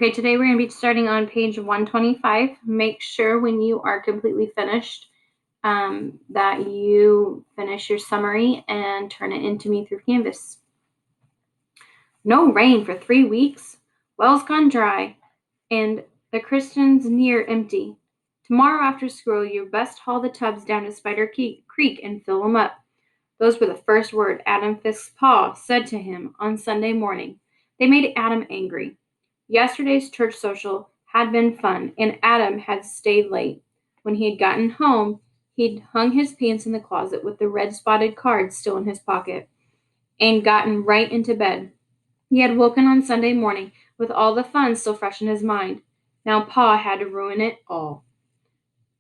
Okay, today we're going to be starting on page 125. Make sure when you are completely finished that you finish your summary and turn it into me through Canvas. No rain for 3 weeks. Wells gone dry, and the Christians near empty. Tomorrow after school, you best haul the tubs down to Spider Creek and fill them up. Those were the first words Adam Fisk's pa said to him on Sunday morning. They made Adam angry. Yesterday's church social had been fun, and Adam had stayed late. When he had gotten home, he'd hung his pants in the closet with the red spotted card still in his pocket, and gotten right into bed. He had woken on Sunday morning with all the fun still fresh in his mind. Now Pa had to ruin it all.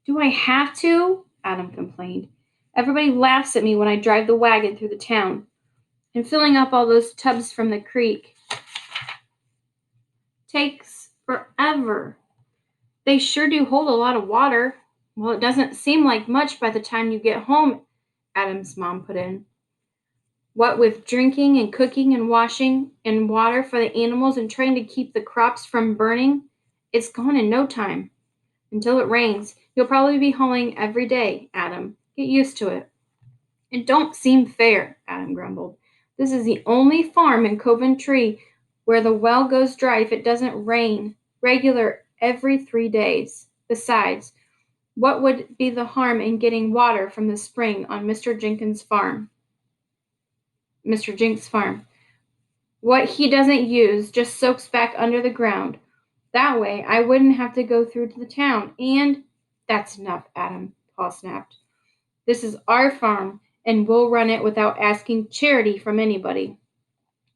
"Do I have to?" Adam complained. "Everybody laughs at me when I drive the wagon through the town. And filling up all those tubs from the creek takes forever. They sure do hold a lot of water." "Well, it doesn't seem like much by the time you get home," Adam's mom put in. "What with drinking and cooking and washing and water for the animals and trying to keep the crops from burning, it's gone in no time. Until it rains, you'll probably be hauling every day, Adam. Get used to it." "It don't seem fair," Adam grumbled. "This is the only farm in Coventry where the well goes dry if it doesn't rain regular every 3 days. Besides, what would be the harm in getting water from the spring on Mr. Jenks' farm? What he doesn't use just soaks back under the ground. That way I wouldn't have to go through to the town. And—" "That's enough, Adam," Pa snapped. "This is our farm, and we'll run it without asking charity from anybody.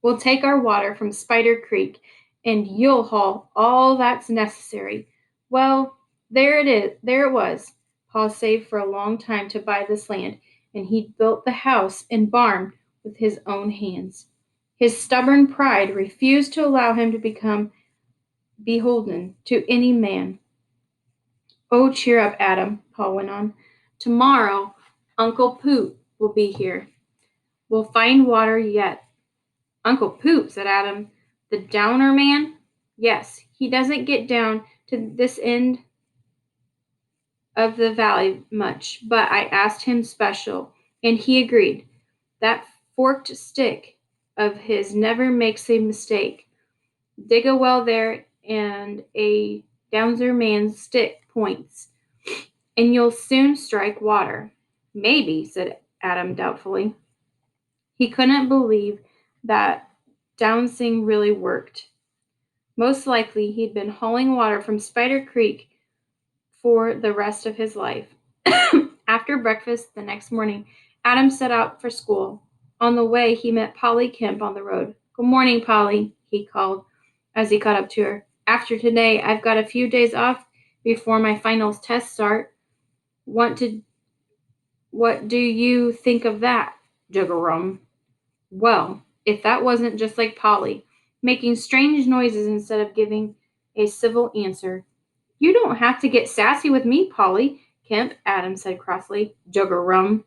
We'll take our water from Spider Creek, and you'll haul all that's necessary." Well, there it was. Pa saved for a long time to buy this land, and he'd built the house and barn with his own hands. His stubborn pride refused to allow him to become beholden to any man. "Oh, cheer up, Adam," Pa went on. "Tomorrow Uncle Poot will be here. We'll find water yet." "Uncle Poot," said Adam. "The Downer man?" "Yes, he doesn't get down to this end of the valley much, but I asked him special, and he agreed. That forked stick of his never makes a mistake. Dig a well there, and a Downer man's stick points, and you'll soon strike water." "Maybe," said Adam doubtfully. He couldn't believe that dowsing really worked. Most likely he'd been hauling water from Spider Creek for the rest of his life. After breakfast the next morning, Adam set out for school. On the way, he met Polly Kemp on the road. "Good morning, Polly," he called as he caught up to her. "After today, I've got a few days off before my finals tests start. What do you think of that, Juggarum?" Well, if that wasn't just like Polly, making strange noises instead of giving a civil answer. "You don't have to get sassy with me, Polly Kemp," Adam said crossly. "Juggarum."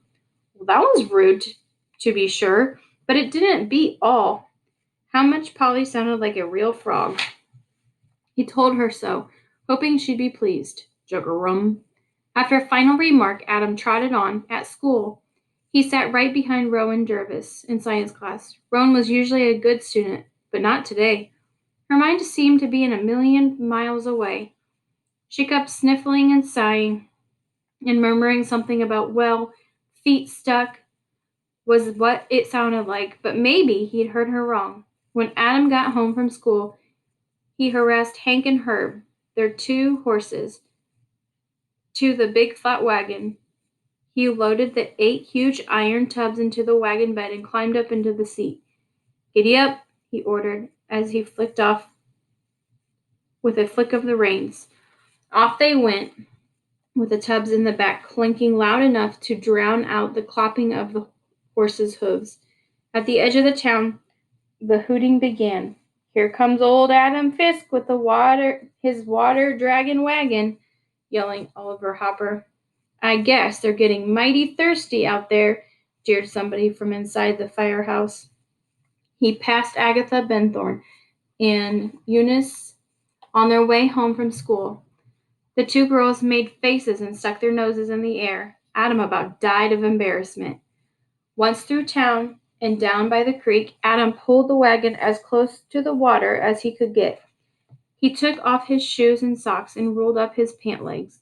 Well, that was rude, to be sure, but it didn't beat all. How much Polly sounded like a real frog. He told her so, hoping she'd be pleased. Juggarum. After a final remark, Adam trotted on. At school, he sat right behind Rowan Jervis in science class. Rowan was usually a good student, but not today. Her mind seemed to be a million miles away. She kept sniffling and sighing and murmuring something about, well, feet stuck was what it sounded like, but maybe he'd heard her wrong. When Adam got home from school, he harassed Hank and Herb, their 2 horses, to the big flat wagon. He loaded the 8 huge iron tubs into the wagon bed and climbed up into the seat. "Giddy up," he ordered as he flicked off with a flick of the reins. Off they went, with the tubs in the back clinking loud enough to drown out the clopping of the horses' hooves. At the edge of the town, the hooting began. "Here comes old Adam Fisk with his water dragon wagon," yelling Oliver Hopper. "I guess they're getting mighty thirsty out there," jeered somebody from inside the firehouse. He passed Agatha Benthorn and Eunice On their way home from school, the two girls made faces and stuck their noses in the air. Adam about died of embarrassment. Once through town and down by the creek, Adam pulled the wagon as close to the water as he could get. He took off his shoes and socks and rolled up his pant legs.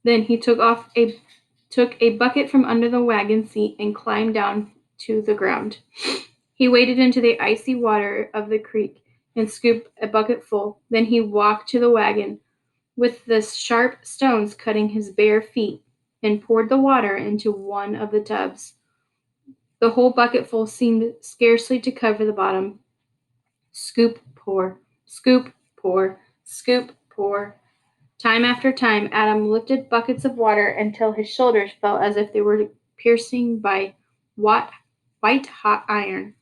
Then he took a bucket from under the wagon seat and climbed down to the ground. He waded into the icy water of the creek and scooped a bucket full. Then he walked to the wagon with the sharp stones cutting his bare feet and poured the water into one of the tubs. The whole bucketful seemed scarcely to cover the bottom. Scoop, pour, scoop, pour, scoop, pour. Time after time, Adam lifted buckets of water until his shoulders felt as if they were piercing by white hot iron.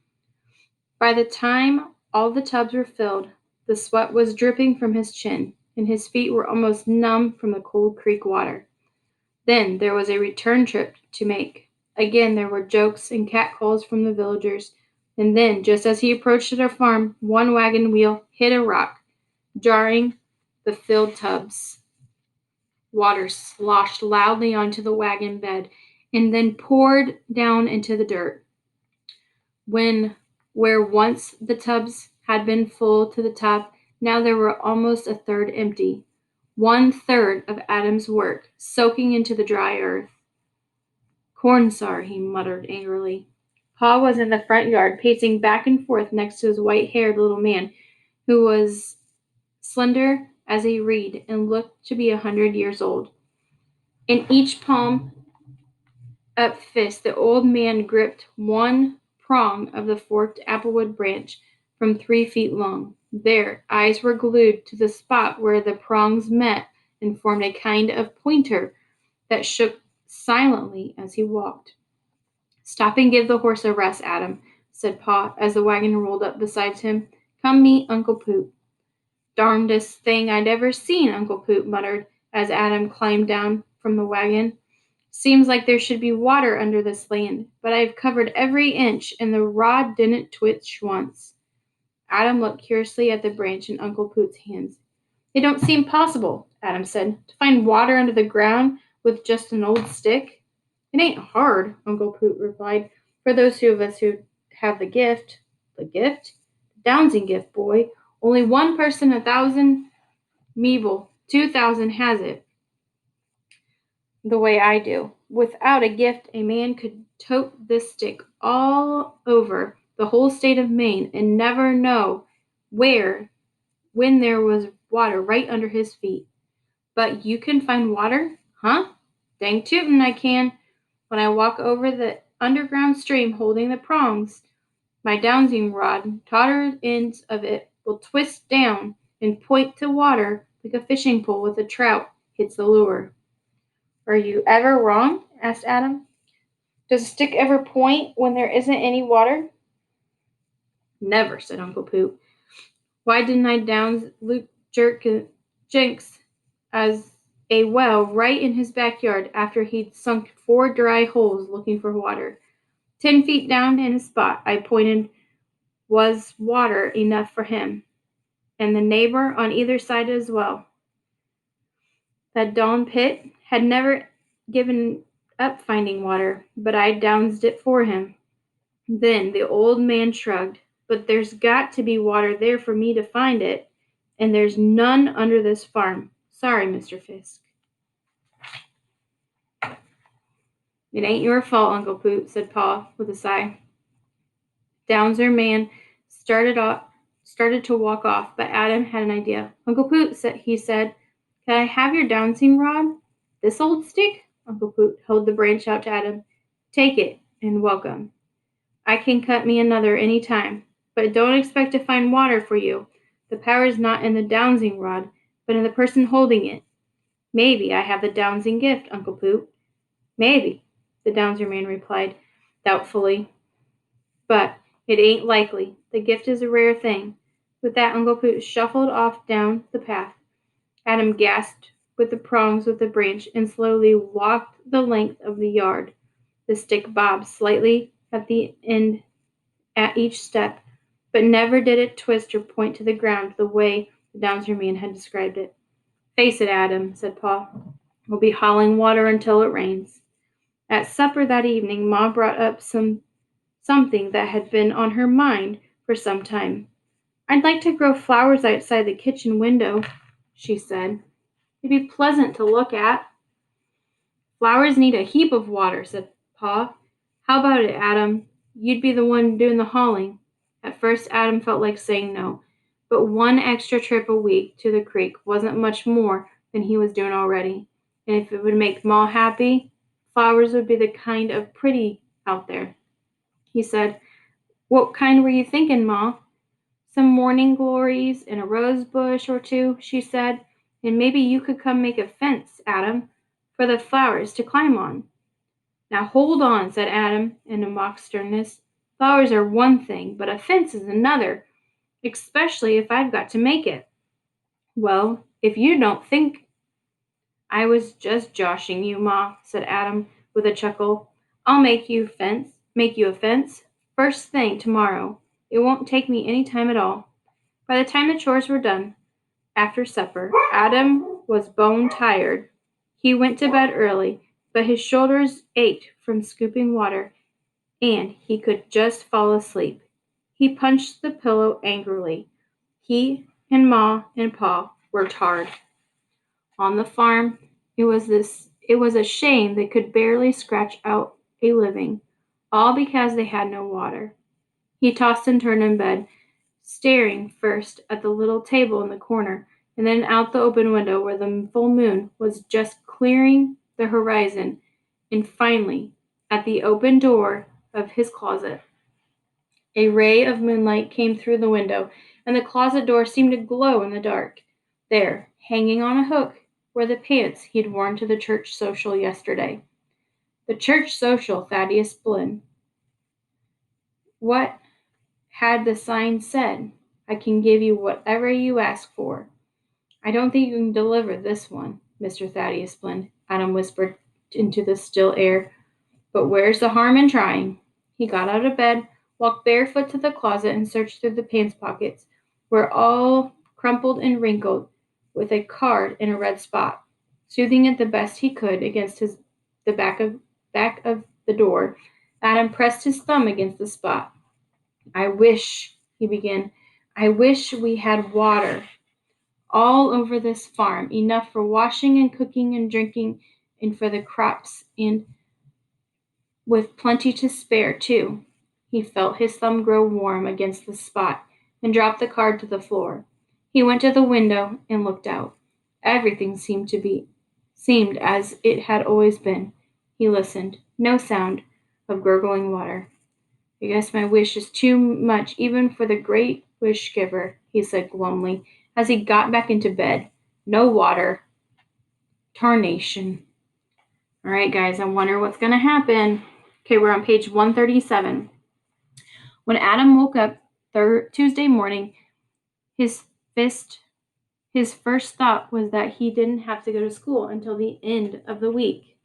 By the time all the tubs were filled, the sweat was dripping from his chin, and his feet were almost numb from the cold creek water. Then there was a return trip to make. Again there were jokes and catcalls from the villagers, and then, just as he approached their farm, one wagon wheel hit a rock, jarring the filled tubs. Water sloshed loudly onto the wagon bed and then poured down into the dirt. Where once the tubs had been full to the top, now there were almost a third empty. 1/3 of Adam's work soaking into the dry earth. Cornsar, he muttered angrily. Pa was in the front yard, pacing back and forth next to his white-haired little man, who was slender as a reed and looked to be 100 years old. In each palm up fist, the old man gripped one prong of the forked applewood branch from 3 feet long. Their eyes were glued to the spot where the prongs met and formed a kind of pointer that shook silently as he walked. Stop and give the horse a rest, Adam, said Pa, as the wagon rolled up beside him. Come meet Uncle Poot. Darndest thing I'd ever seen, Uncle Poot muttered as Adam climbed down from the wagon. Seems like there should be water under this land, but I've covered every inch and the rod didn't twitch once. Adam looked curiously at the branch in Uncle Poot's hands. It don't seem possible, Adam said, to find water under the ground with just an old stick. It ain't hard, Uncle Poot replied, for those of us who have the gift. The gift? The Downsing gift, boy. Only 1 person 1,000, Meeble, 2,000 has it the way I do. Without a gift, a man could tote this stick all over the whole state of Maine and never know when there was water right under his feet. But you can find water? Huh? Dang tootin' I can. When I walk over the underground stream holding the prongs, my dowsing rod, tauter ends of it will twist down and point to water like a fishing pole with a trout hits the lure. Are you ever wrong? Asked Adam. Does a stick ever point when there isn't any water? Never, said Uncle Poot. Why didn't I downs Luke Jenks as a well right in his backyard after he'd sunk 4 dry holes looking for water? 10 feet down in a spot I pointed was water enough for him, and the neighbor on either side as well. That Don Pit had never given up finding water, but I dowsed it for him. Then the old man shrugged. But there's got to be water there for me to find it, and there's none under this farm. Sorry, Mr. Fisk. It ain't your fault, Uncle Poot, said Pa with a sigh. Downser man started to walk off, but Adam had an idea. Uncle Poot, he said, can I have your dowsing rod? This old stick? Uncle Poot held the branch out to Adam. Take it, and welcome. I can cut me another any time, but don't expect to find water for you. The power's not in the dowsing rod, but in the person holding it. Maybe I have the dowsing gift, Uncle Poot. Maybe, the dowser man replied, doubtfully. But it ain't likely. The gift is a rare thing. With that, Uncle Poot shuffled off down the path. Adam gasped with the prongs of the branch and slowly walked the length of the yard. The stick bobbed slightly at the end at each step, but never did it twist or point to the ground the way the Downser man had described it. Face it, Adam, said Pa. We'll be hauling water until it rains. At supper that evening, Ma brought up something that had been on her mind for some time. I'd like to grow flowers outside the kitchen window, she said. It'd be pleasant to look at. Flowers need a heap of water, said Pa. How about it, Adam? You'd be the one doing the hauling. At first, Adam felt like saying no, but one extra trip a week to the creek wasn't much more than he was doing already. And if it would make Ma happy, flowers would be the kind of pretty out there. He said, What kind were you thinking, Ma? Some morning glories and a rose bush or two, she said, and maybe you could come make a fence, Adam, for the flowers to climb on. Now hold on, said Adam in a mock sternness. Flowers are one thing, but a fence is another, especially if I've got to make it. Well, if you don't think I was just joshing you, Ma, said Adam with a chuckle. I'll make you a fence, first thing tomorrow. It won't take me any time at all. By the time the chores were done, after supper, Adam was bone tired. He went to bed early, but his shoulders ached from scooping water, and he could just fall asleep. He punched the pillow angrily. He and Ma and Pa worked hard. On the farm, it was a shame they could barely scratch out a living, all because they had no water. He tossed and turned in bed, staring first at the little table in the corner, and then out the open window where the full moon was just clearing the horizon, and finally at the open door of his closet. A ray of moonlight came through the window, and the closet door seemed to glow in the dark. There, hanging on a hook, were the pants he'd worn to the church social yesterday. The church social, Thaddeus Blinn. What had the sign said? I can give you whatever you ask for. I don't think you can deliver this one, Mr. Thaddeus Blinn, Adam whispered into the still air. But where's the harm in trying? He got out of bed, walked barefoot to the closet, and searched through the pants pockets, were all crumpled and wrinkled, with a card in a red spot. Soothing it the best he could against the back of the door, Adam pressed his thumb against the spot. I wish, he began, I wish we had water all over this farm, enough for washing and cooking and drinking and for the crops, and with plenty to spare, too. He felt his thumb grow warm against the spot and dropped the card to the floor. He went to the window and looked out. Everything seemed as it had always been. He listened. No sound of gurgling water. I guess my wish is too much even for the great wish giver, he said glumly as he got back into bed. No water. Tarnation. All right, guys, I wonder what's going to happen. Okay, we're on page 137. When Adam woke up Tuesday morning, his first thought was that he didn't have to go to school until the end of the week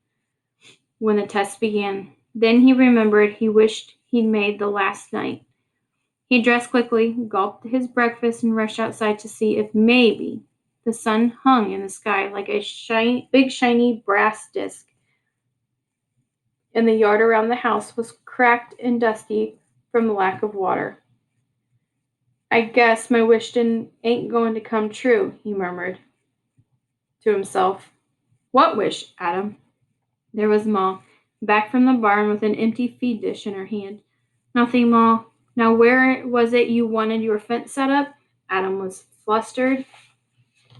when the test began. Then he remembered he wished he'd made the last night. He dressed quickly, gulped his breakfast, and rushed outside to see if maybe the sun hung in the sky like a big shiny brass disc. And the yard around the house was cracked and dusty from the lack of water. I guess my wish ain't going to come true, he murmured to himself. What wish, Adam? There was Ma, back from the barn with an empty feed dish in her hand. Nothing, Ma. Now where was it you wanted your fence set up? Adam was flustered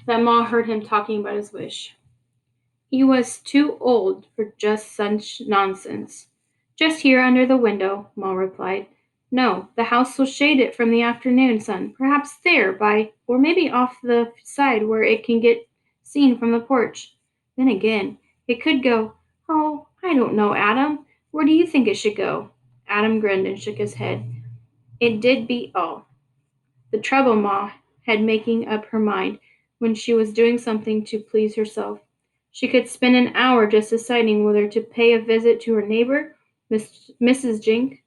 that Ma heard him talking about his wish. He was too old for just such nonsense. Just here under the window, Ma replied. No, the house will shade it from the afternoon sun. Perhaps there, or maybe off the side where it can get seen from the porch. Then again, it could go, oh, I don't know, Adam. Where do you think it should go? Adam grinned and shook his head. It did beat all. The trouble Ma had making up her mind when she was doing something to please herself. She could spend an hour just deciding whether to pay a visit to her neighbor, Mrs. Jink,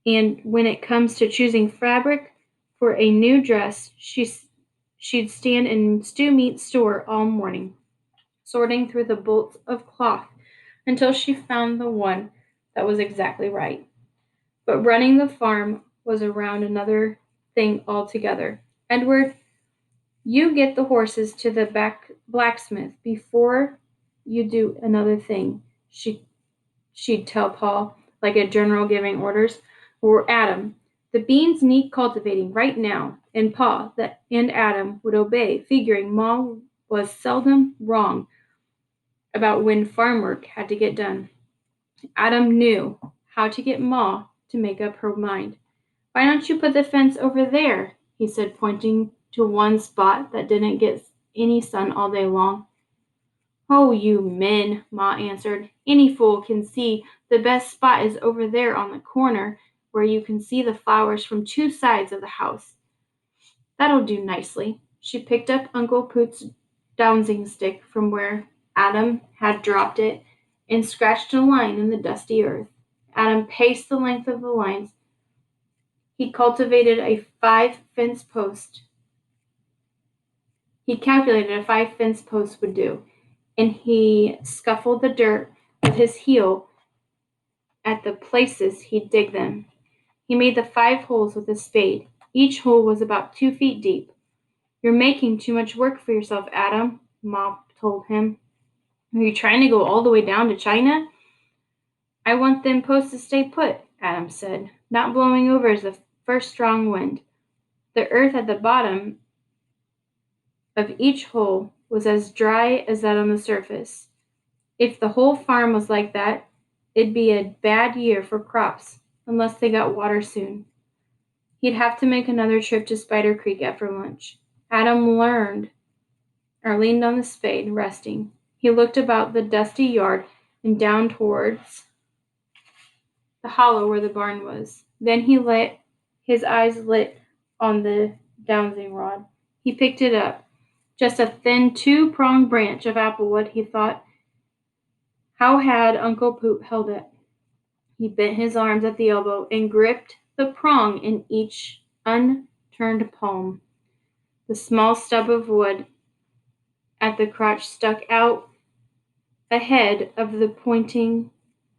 and when it comes to choosing fabric, for a new dress. She'd stand in stew meat store all morning, sorting through the bolts of cloth until she found the one that was exactly right. But running the farm was around another thing altogether. Edward, you get the horses to the blacksmith before you do another thing, she'd tell Paul, like a general giving orders, or Adam. The beans need cultivating right now, and and Adam would obey, figuring Ma was seldom wrong about when farm work had to get done. Adam knew how to get Ma to make up her mind. Why don't you put the fence over there? He said, pointing to one spot that didn't get any sun all day long. Oh, you men, Ma answered. Any fool can see the best spot is over there on the corner where you can see the flowers from two sides of the house. That'll do nicely. She picked up Uncle Poot's dowsing stick from where Adam had dropped it and scratched a line in the dusty earth. Adam paced the length of the lines. He cultivated a 5 fence post. He calculated a 5 fence post would do, and he scuffled the dirt with his heel at the places he'd dig them. He made the 5 holes with a spade. Each hole was about 2 feet deep. You're making too much work for yourself, Adam, Ma told him. Are you trying to go all the way down to China? I want them posts to stay put, Adam said, not blowing over as the first strong wind. The earth at the bottom of each hole was as dry as that on the surface. If the whole farm was like that, it'd be a bad year for crops, unless they got water soon. He'd have to make another trip to Spider Creek after lunch. Adam leaned on the spade, resting. He looked about the dusty yard and down towards the hollow where the barn was. Then his eyes lit on the dowsing rod. He picked it up. Just a thin 2-pronged branch of applewood, he thought. How had Uncle Poot held it? He bent his arms at the elbow and gripped the prong in each unturned palm. The small stub of wood at the crotch stuck out ahead of the pointing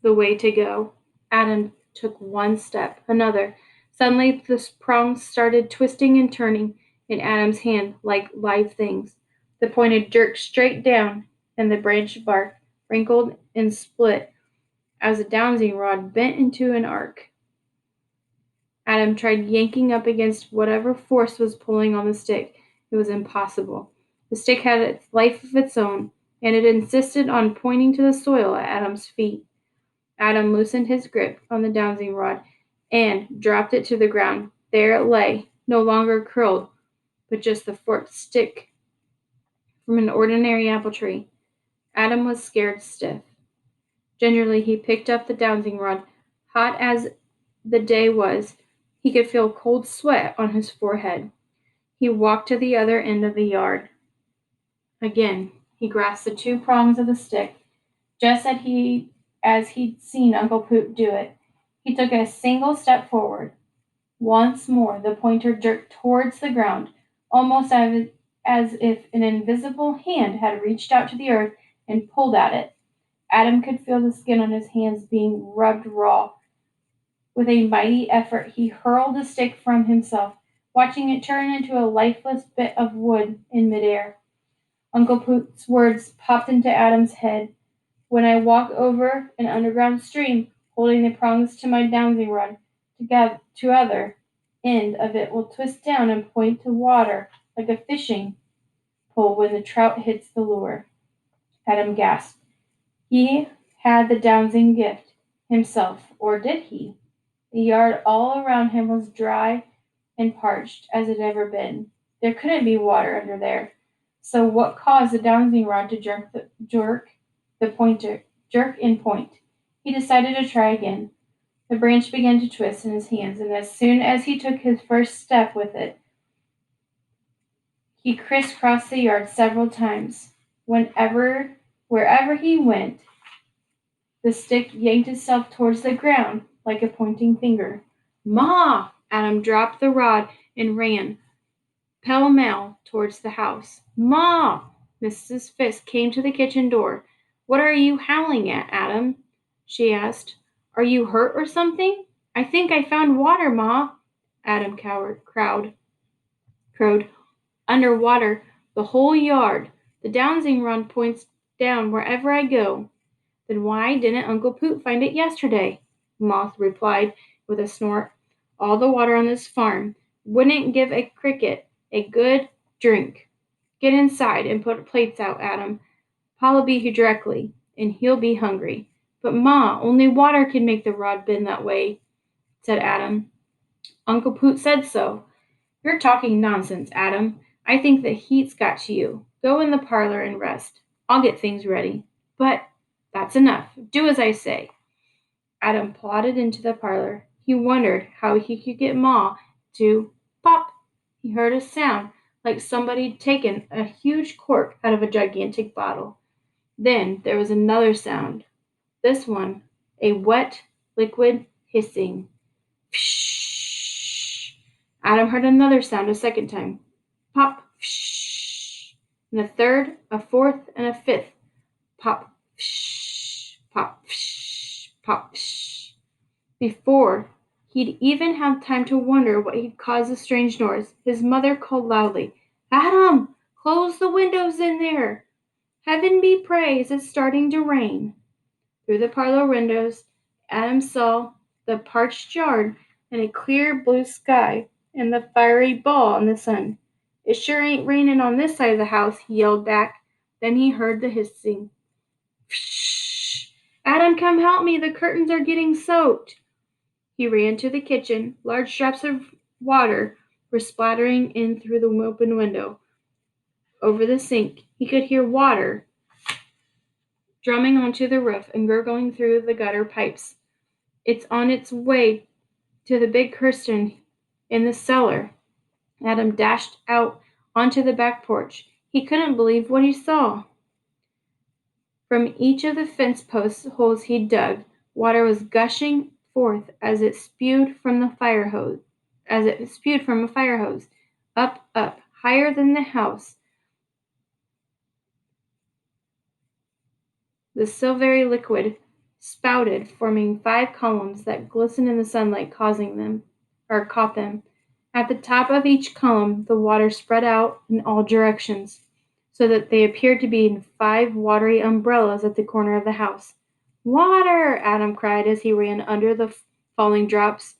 the way to go. Adam took one step, another. Suddenly the prongs started twisting and turning in Adam's hand like live things. The pointed jerked straight down, and the branch bark wrinkled and split as the dowsing rod bent into an arc. Adam tried yanking up against whatever force was pulling on the stick. It was impossible. The stick had a life of its own, and it insisted on pointing to the soil at Adam's feet. Adam loosened his grip on the dowsing rod and dropped it to the ground. There it lay, no longer curled, but just the forked stick from an ordinary apple tree. Adam was scared stiff. Gingerly he picked up the dowsing rod. Hot as the day was, he could feel cold sweat on his forehead. He walked to the other end of the yard. Again, he grasped the 2 prongs of the stick, just as he'd seen Uncle Poot do it. He took a single step forward. Once more the pointer jerked towards the ground, almost as if an invisible hand had reached out to the earth and pulled at it. Adam could feel the skin on his hands being rubbed raw. With a mighty effort he hurled the stick from himself, watching it turn into a lifeless bit of wood in midair. Uncle Poot's words popped into Adam's head. When I walk over an underground stream, holding the prongs to my dowsing rod, to other end of it will twist down and point to water like a fishing pole when the trout hits the lure. Adam gasped. He had the dowsing gift himself, or did he? The yard all around him was dry and parched as it had ever been. There couldn't be water under there. So what caused the dowsing rod to jerk in point? He decided to try again. The branch began to twist in his hands, and as soon as he took his first step with it, he crisscrossed the yard several times. Wherever he went, the stick yanked itself towards the ground like a pointing finger. Ma! Adam dropped the rod and ran pell-mell towards the house. "Ma!" Mrs. Fisk came to the kitchen door. "What are you howling at, Adam?" she asked. "Are you hurt or something?" "I think I found water, Ma," Adam crowed. "Under water, the whole yard. The dowsing rod points down wherever I go." "Then why didn't Uncle Poot find it yesterday?" Moth replied with a snort. "All the water on this farm wouldn't give a cricket a good drink. Get inside and put plates out, Adam. Pa'll be here directly, and he'll be hungry." "But, Ma, only water can make the rod bend that way," said Adam. "Uncle Poot said so." "You're talking nonsense, Adam. I think the heat's got to you. Go in the parlor and rest. I'll get things ready." "But—" "That's enough. Do as I say." Adam plodded into the parlor. He wondered how he could get Ma to pop. He heard a sound like somebody'd taken a huge cork out of a gigantic bottle. Then there was another sound. This one, a wet, liquid hissing. Psh! Adam heard another sound a second time. Pop, psh! And a third, a fourth, and a fifth. Pop, psh! Pop, psh! Pop, psh! Before he'd even had time to wonder what had caused the strange noise, his mother called loudly, "Adam, close the windows in there. Heaven be praised, it's starting to rain." Through the parlor windows, Adam saw the parched yard and a clear blue sky and the fiery ball in the sun. "It sure ain't raining on this side of the house," he yelled back. Then he heard the hissing. "Shh! Adam, come help me. The curtains are getting soaked." He ran to the kitchen. Large drops of water were splattering in through the open window. Over the sink, he could hear water drumming onto the roof and gurgling through the gutter pipes. "It's on its way to the big cistern in the cellar." Adam dashed out onto the back porch. He couldn't believe what he saw. From each of the fence post holes he'd dug, water was gushing forth as it spewed from a fire hose. Up, higher than the house. The silvery liquid spouted, forming 5 columns that glistened in the sunlight, caught them. At the top of each column, the water spread out in all directions, so that they appeared to be in 5 watery umbrellas at the corner of the house. "Water!" Adam cried as he ran under the falling drops.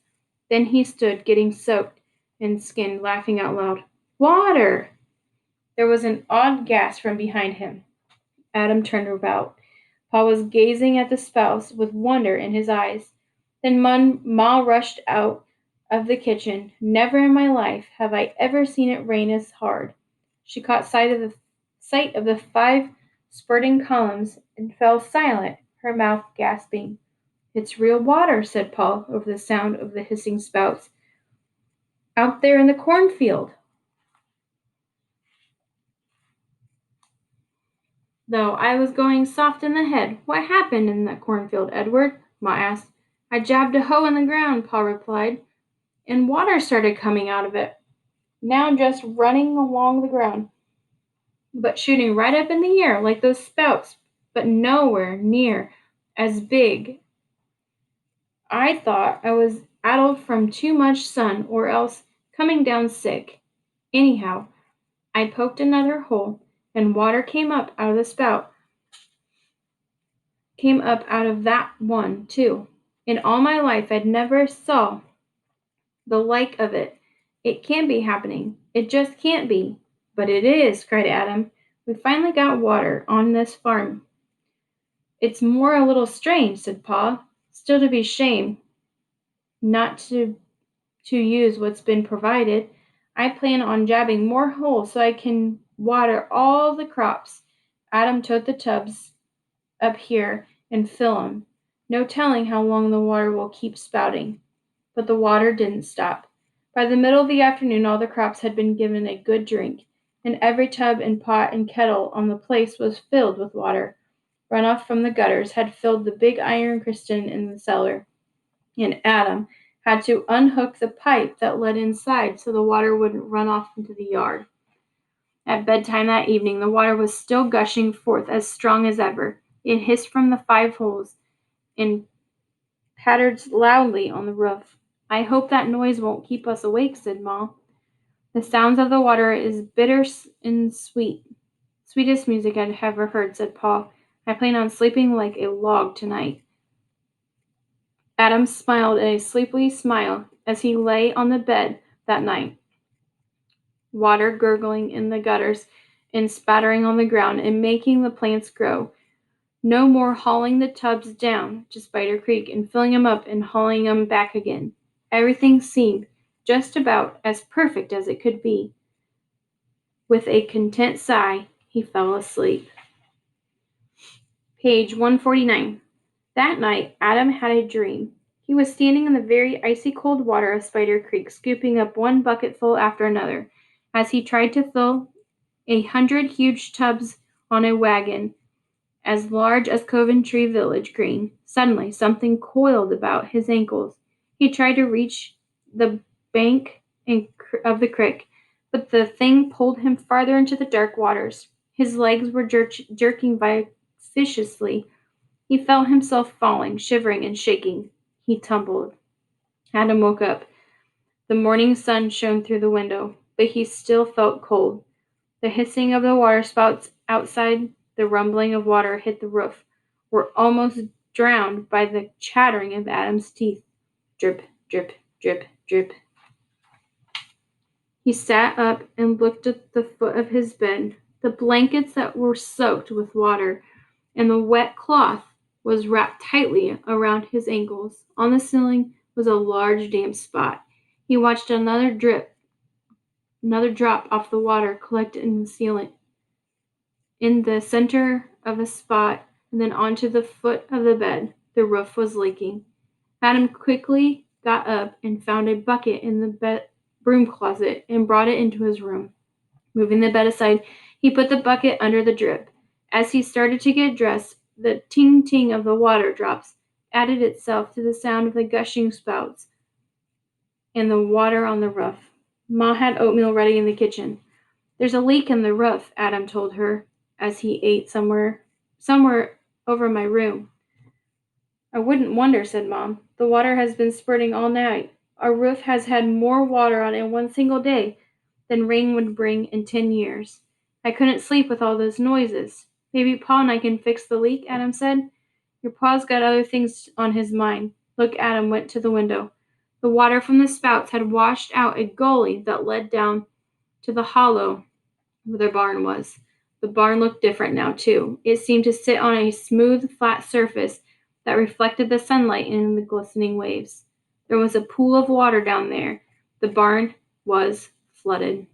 Then he stood, getting soaked and skinned, laughing out loud. "Water!" There was an odd gasp from behind him. Adam turned about. Pa was gazing at the spouts with wonder in his eyes. Then Ma rushed out of the kitchen. Never in my life have I ever seen it rain as hard. She caught sight of the 5 spurting columns and fell silent, her mouth gasping. "It's real water," said Pa over the sound of the hissing spouts. "Out there in the cornfield." Though I was going soft in the head. "What happened in that cornfield, Edward?" Ma asked. "I jabbed a hoe in the ground," Pa replied, "and water started coming out of it. Now just running along the ground, but shooting right up in the air like those spouts, but nowhere near as big. I thought I was addled from too much sun or else coming down sick. Anyhow, I poked another hole, and water came up out of that one, too. In all my life I'd never saw the like of it. It can't be happening. It just can't be." "But it is," cried Adam. "We finally got water on this farm." "It's more a little strange," said Pa. "Still to be shame not to use what's been provided. I plan on jabbing more holes so I can water all the crops. Adam tote the tubs up here and fill 'em. No telling how long the water will keep spouting." But the water didn't stop. By the middle of the afternoon all the crops had been given a good drink, and every tub and pot and kettle on the place was filled with water. Runoff from the gutters had filled the big iron cistern in the cellar, and Adam had to unhook the pipe that led inside so the water wouldn't run off into the yard. At bedtime that evening, the water was still gushing forth as strong as ever. It hissed from the 5 holes and pattered loudly on the roof. "I hope that noise won't keep us awake," said Ma. "The sounds of the water is bitter and sweet. Sweetest music I'd ever heard," said Paul. "I plan on sleeping like a log tonight." Adam smiled a sleepy smile as he lay on the bed that night, water gurgling in the gutters and spattering on the ground and making the plants grow. No more hauling the tubs down to Spider Creek and filling them up and hauling them back again. Everything seemed just about as perfect as it could be. With a content sigh, he fell asleep. Page 149. That night, Adam had a dream. He was standing in the very icy cold water of Spider Creek, scooping up one bucketful after another, as he tried to fill 100 huge tubs on a wagon as large as Coventry Village Green. Suddenly, something coiled about his ankles. He tried to reach the bank of the creek, but the thing pulled him farther into the dark waters. His legs were jerking viciously. He felt himself falling, shivering and shaking. He tumbled. Adam woke up. The morning sun shone through the window, but he still felt cold. The hissing of the waterspouts outside, the rumbling of water hit the roof, were almost drowned by the chattering of Adam's teeth. Drip, drip, drip, drip. He sat up and looked at the foot of his bed. The blankets that were soaked with water and the wet cloth was wrapped tightly around his ankles. On the ceiling was a large damp spot. He watched another drop off the water collect in the ceiling, in the center of a spot, and then onto the foot of the bed. The roof was leaking. Adam quickly got up and found a bucket in the broom closet and brought it into his room. Moving the bed aside, he put the bucket under the drip. As he started to get dressed, the ting-ting of the water drops added itself to the sound of the gushing spouts and the water on the roof. Ma had oatmeal ready in the kitchen. "There's a leak in the roof," Adam told her as he ate somewhere over my room. "I wouldn't wonder," said Mom. "The water has been spurting all night. Our roof has had more water on it in one single day than rain would bring in 10 years. I couldn't sleep with all those noises." "Maybe Pa and I can fix the leak," Adam said. "Your Pa's got other things on his mind." Look, Adam went to the window. The water from the spouts had washed out a gully that led down to the hollow where their barn was. The barn looked different now, too. It seemed to sit on a smooth, flat surface that reflected the sunlight in the glistening waves. There was a pool of water down there. The barn was flooded.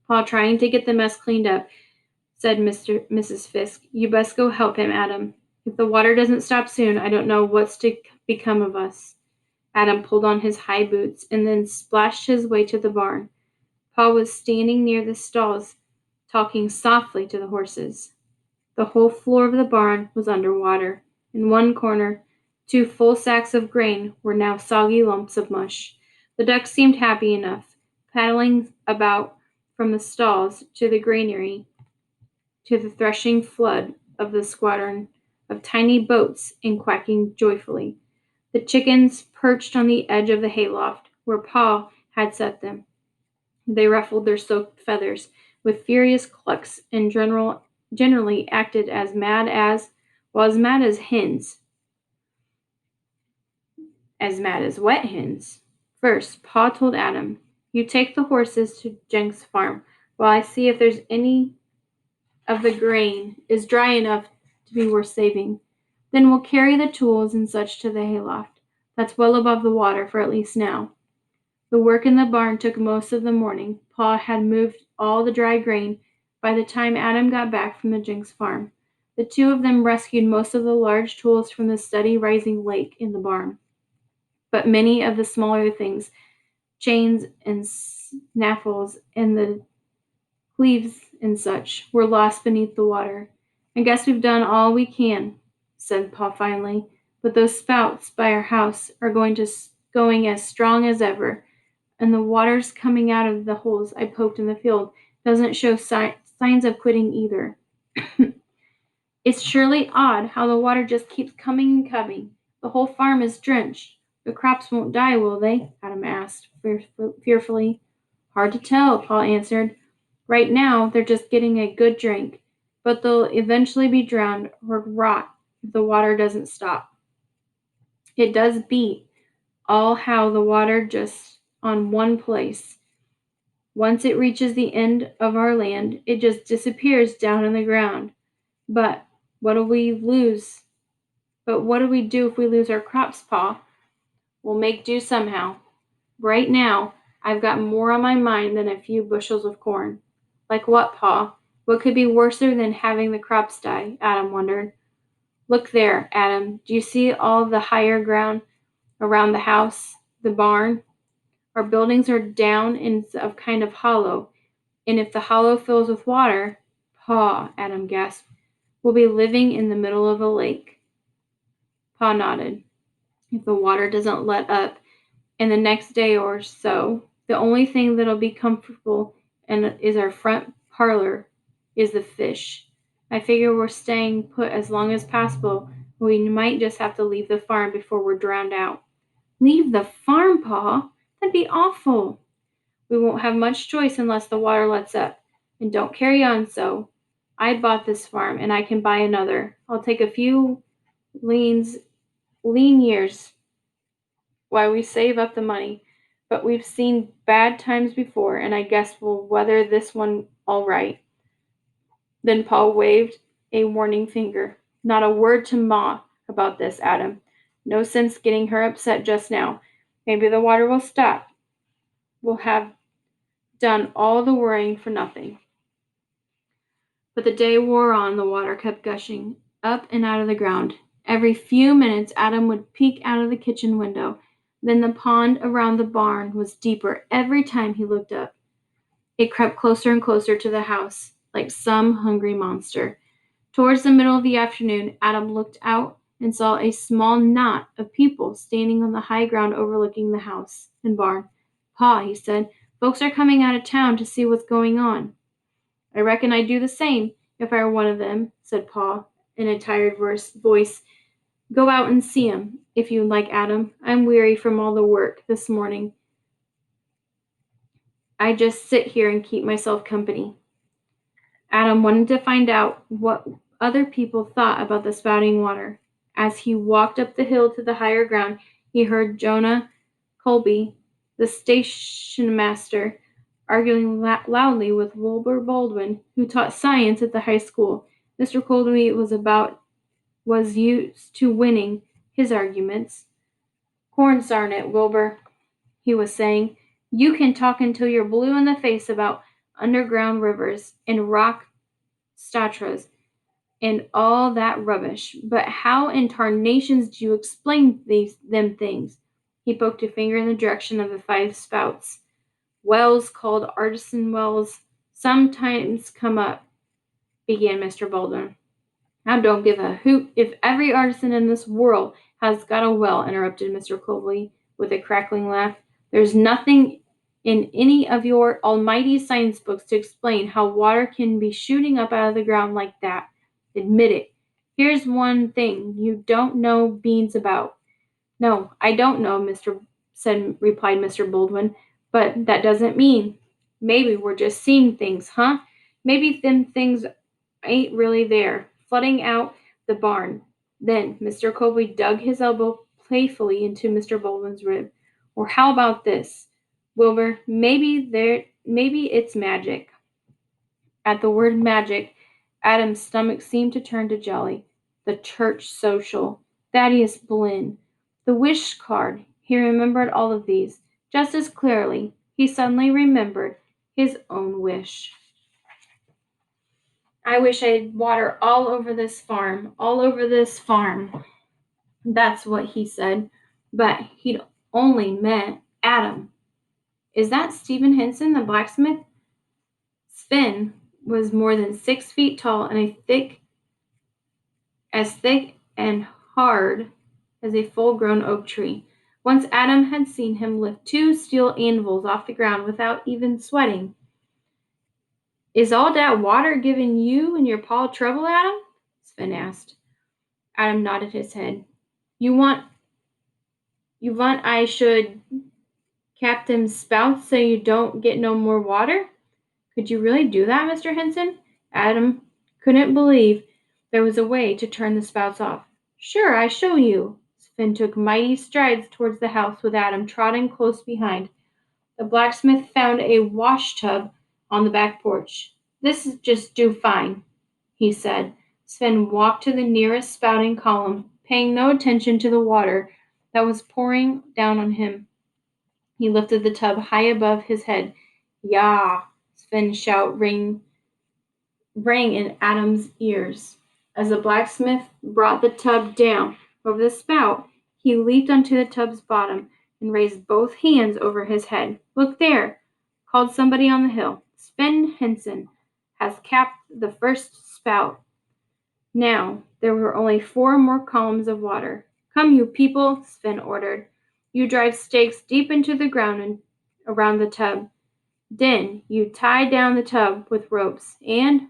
"While trying to get the mess cleaned up," said Mrs. Fisk. "You best go help him, Adam. If the water doesn't stop soon, I don't know what's to become of us." Adam pulled on his high boots and then splashed his way to the barn. Pa was standing near the stalls, talking softly to the horses. The whole floor of the barn was under water. In one corner, 2 full sacks of grain were now soggy lumps of mush. The ducks seemed happy enough, paddling about from the stalls to the granary to the threshing flood of the squadron of tiny boats and quacking joyfully. The chickens perched on the edge of the hayloft, where Pa had set them. They ruffled their soaked feathers with furious clucks and generally acted as mad as hens, as mad as wet hens. First, Pa told Adam, "You take the horses to Jenks' farm while I see if there's any of the grain is dry enough to be worth saving. Then we'll carry the tools and such to the hayloft. That's well above the water for at least now." The work in the barn took most of the morning. Pa had moved all the dry grain by the time Adam got back from the Jenks farm. The 2 of them rescued most of the large tools from the steady rising lake in the barn. But many of the smaller things, chains and snaffles and the cleaves and such, were lost beneath the water. "I guess we've done all we can," said Pa finally. "But those spouts by our house are going to going as strong as ever, and the water's coming out of the holes I poked in the field doesn't show signs of quitting either. It's surely odd how the water just keeps coming and coming. The whole farm is drenched. The crops won't die, will they? Adam asked fearfully. Hard to tell, Paul answered. Right now, they're just getting a good drink, but they'll eventually be drowned or rot if the water doesn't stop. It does beat all how the water just on one place. Once it reaches the end of our land, it just disappears down in the ground. But what do we lose? But what do we do if we lose our crops, Pa? We'll make do somehow. Right now, I've got more on my mind than a few bushels of corn. Like what, Pa? What could be worser than having the crops die? Adam wondered. Look there, Adam. Do you see all the higher ground around the house, the barn? Our buildings are down in a kind of hollow, and if the hollow fills with water, Pa, Adam gasped, we'll be living in the middle of a lake. Pa nodded. If the water doesn't let up in the next day or so, the only thing that'll be comfortable and is our front parlor is the fish. I figure we're staying put as long as possible. We might just have to leave the farm before we're drowned out. Leave the farm, Pa? That'd be awful. We won't have much choice unless the water lets up. And don't carry on so. I bought this farm and I can buy another. I'll take a few lean years while we save up the money. But we've seen bad times before, and I guess we'll weather this one all right. Then Paul waved a warning finger. Not a word to Ma about this, Adam. No sense getting her upset just now. Maybe the water will stop. We'll have done all the worrying for nothing. But the day wore on, the water kept gushing up and out of the ground. Every few minutes, Adam would peek out of the kitchen window. Then the pond around the barn was deeper every time he looked up. It crept closer and closer to the house, like some hungry monster. Towards the middle of the afternoon, Adam looked out and saw a small knot of people standing on the high ground overlooking the house and barn. Pa, he said, folks are coming out of town to see what's going on. I reckon I'd do the same if I were one of them, said Pa in a tired voice. Go out and see 'em, if you like, Adam. I'm weary from all the work this morning. I just sit here and keep myself company. Adam wanted to find out what other people thought about the spouting water. As he walked up the hill to the higher ground, he heard Jonah Colby, the station master, arguing loudly with Wilbur Baldwin, who taught science at the high school. Mr. Colby was used to winning his arguments. Cornsarn it, Wilbur, he was saying. You can talk until you're blue in the face about underground rivers and rock statras and all that rubbish, but how in tarnations do you explain them things? He poked a finger in the direction of the 5 spouts. Wells called artisan wells sometimes come up, began Mr. Baldwin. I don't give a hoot if every artisan in this world has got a well, interrupted Mr. Colby with a crackling laugh. There's nothing in any of your almighty science books to explain how water can be shooting up out of the ground like that. Admit it. Here's one thing you don't know beans about. No, I don't know, replied Mr. Baldwin, but that doesn't mean. Maybe we're just seeing things, huh? Maybe them things ain't really there, flooding out the barn. Then Mr. Colby dug his elbow playfully into Mr. Baldwin's rib. Or how about this, Wilbur? Maybe it's magic. At the word magic, Adam's stomach seemed to turn to jelly. The church social, Thaddeus Blinn, the wish card. He remembered all of these. Just as clearly, he suddenly remembered his own wish. I wish I had water all over this farm, all over this farm. That's what he said. But he'd only met Adam. Is that Stephen Henson, the blacksmith? Sven was more than 6 feet tall and thick and hard as a full-grown oak tree. Once Adam had seen him lift 2 steel anvils off the ground without even sweating. Is all that water giving you and your pa trouble, Adam? Sven asked. Adam nodded his head. You want I should cap them spouts so you don't get no more water? Could you really do that, Mr. Henson? Adam couldn't believe there was a way to turn the spouts off. Sure, I show you. Sven took mighty strides towards the house with Adam trotting close behind. The blacksmith found a wash tub on the back porch. This is just do fine, he said. Sven walked to the nearest spouting column, paying no attention to the water that was pouring down on him. He lifted the tub high above his head. Yah! Sven's shout rang in Adam's ears. As the blacksmith brought the tub down over the spout, he leaped onto the tub's bottom and raised both hands over his head. Look there, called somebody on the hill. Sven Henson has capped the first spout. Now there were only 4 more columns of water. Come, you people, Sven ordered. You drive stakes deep into the ground and around the tub. Then you tie down the tub with ropes, and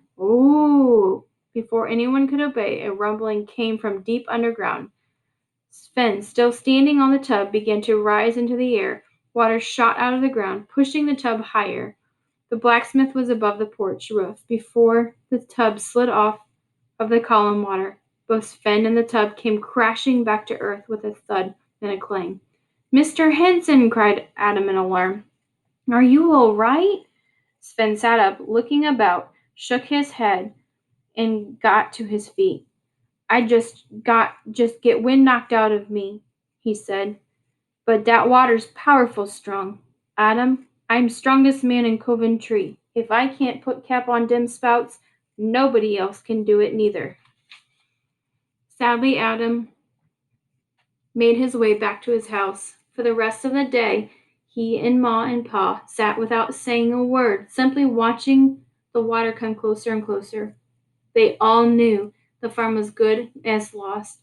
before anyone could obey, a rumbling came from deep underground. Sven, still standing on the tub, began to rise into the air. Water shot out of the ground, pushing the tub higher. The blacksmith was above the porch roof before the tub slid off of the column water. Both Sven and the tub came crashing back to earth with a thud and a clang. Mr. Henson, cried Adam in alarm. Are you all right? Sven sat up, looking about, shook his head, and got to his feet. I just get wind knocked out of me, he said. But that water's powerful strong. Adam, I'm strongest man in Coventry. If I can't put cap on dem spouts, nobody else can do it neither. Sadly, Adam made his way back to his house. For the rest of the day, he and Ma and Pa sat without saying a word, simply watching the water come closer and closer. They all knew the farm was good as lost,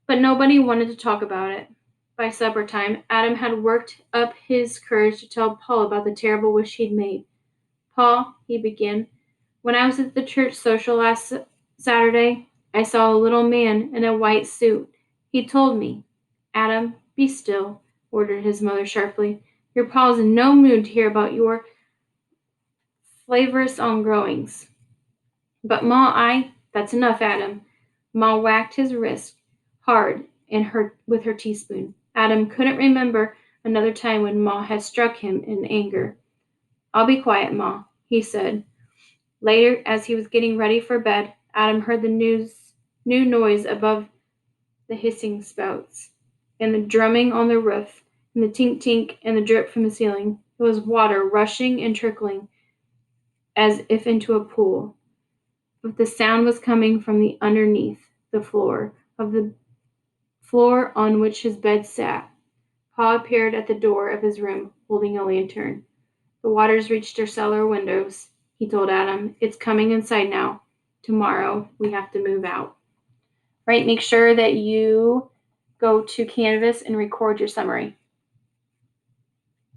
but nobody wanted to talk about it. By supper time, Adam had worked up his courage to tell Paul about the terrible wish he'd made. Paul, he began, when I was at the church social last Saturday, I saw a little man in a white suit. He told me. Adam, be still, ordered his mother sharply. Your pa's in no mood to hear about your flavorous ongoings. But that's enough, Adam. Ma whacked his wrist hard with her teaspoon. Adam couldn't remember another time when Ma had struck him in anger. I'll be quiet, Ma, he said. Later, as he was getting ready for bed, Adam heard the new noise above the hissing spouts, and the drumming on the roof, and the tink-tink and the drip from the ceiling. It was water rushing and trickling as if into a pool. But the sound was coming from the underneath the floor on which his bed sat. Pa appeared at the door of his room, holding a lantern. The water's reached our cellar windows, he told Adam. It's coming inside now. Tomorrow we have to move out. Right, make sure that you go to Canvas and record your summary.